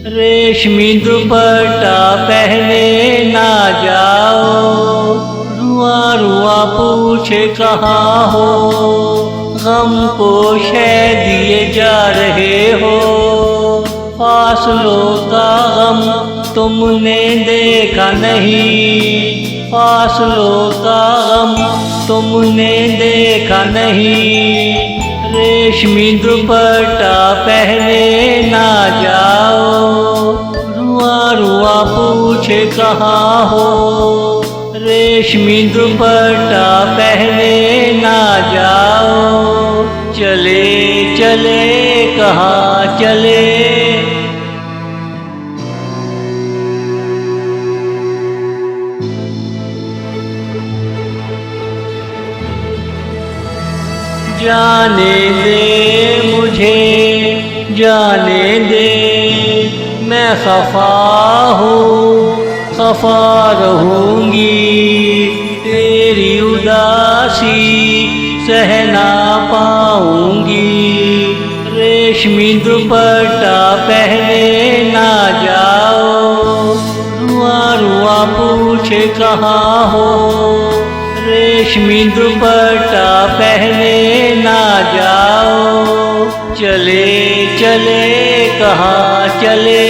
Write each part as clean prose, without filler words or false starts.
रेशमी दुपट्टा पहने ना जाओ, रुआ रुआ पूछे कहाँ हो, गम को शह दिए जा रहे हो। फासलों का गम तुमने देखा नहीं, फासलों का गम तुमने देखा नहीं। रेशमी दुपट्टा पहने ना जाओ, रुआ रुआ पूछे कहाँ हो, रेशमी दुपट्टा पहने ना जाओ। चले चले कहाँ चले, जाने दे मुझे जाने दे, मैं खफा हूँ खफा रहूँगी, तेरी उदासी सह ना पाऊँगी। रेशमी दुपट्टा पहने ना जाओ, रुआ रुआ पूछे कहाँ हो, रेशमी दुपट्टा पहने ना जाओ। चले चले कहाँ चले,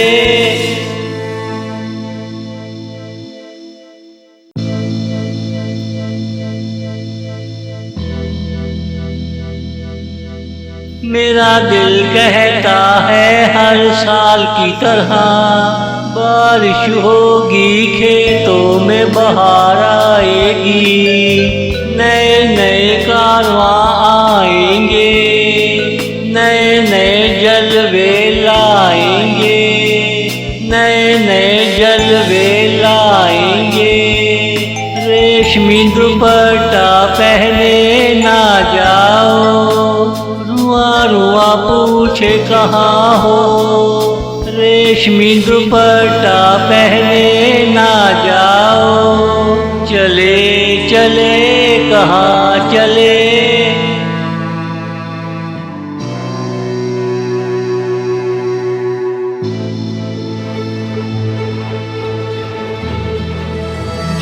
मेरा दिल कहता है हर साल की तरह, बारिश होगी खेतों में बहार आएगी, नए नए कारवां आएंगे, नए नए जलवे लाएंगे, नए नए जलवे लाएंगे। रेशमी दुपट्टा पहने ना जाओ, रुआ रुआ पूछे कहाँ हो, रेशमी दुपट्टा पहने ना जाओ। चले चले कहाँ चले,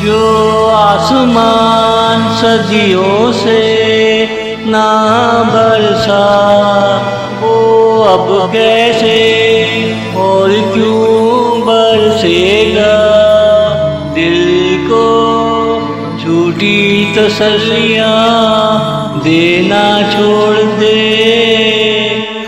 जो आसमान सदियों से ना बरसा, वो अब कैसे और क्यों बरसेगा। दिल को झूठी तसल्लियाँ देना छोड़ दे,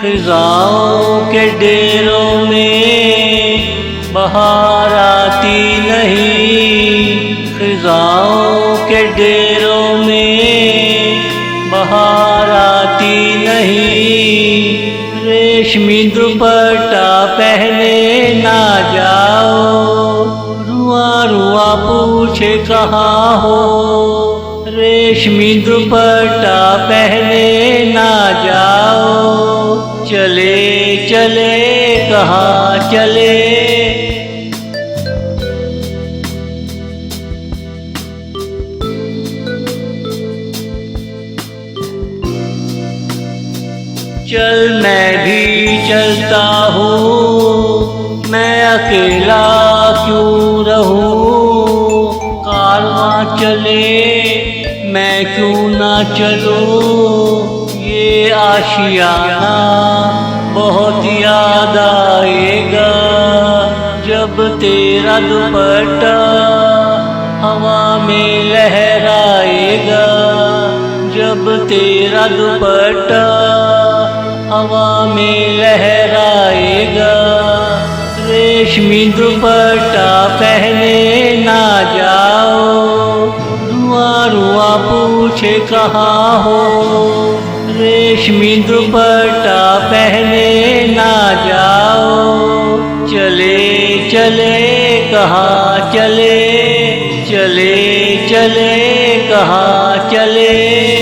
खिज़ाओं के डेरों में बहार आती नहीं, खिज़ाओं के डेरों में बहार आती नहीं। रेशमी दुपट्टा पहने ना जाओ, रुआ रुआ पूछे कहाँ हो, रेशमी दुपट्टा पहने ना जाओ। चले चले कहाँ चले, चल मैं भी चलता हूँ, मैं अकेला क्यों रहूँ, कारवां चले मैं क्यों ना चलूँ। ये आशियाना बहुत याद आएगा, जब तेरा दुपट्टा हवा में लहराएगा, जब तेरा दुपट्टा हवा में लहराएगा। रेशमी दुपट्टा पहने ना जाओ, रुआ रुआ पूछे कहाँ हो, रेशमी दुपट्टा पहने ना जाओ। चले चले कहाँ चले, चले चले कहाँ चले।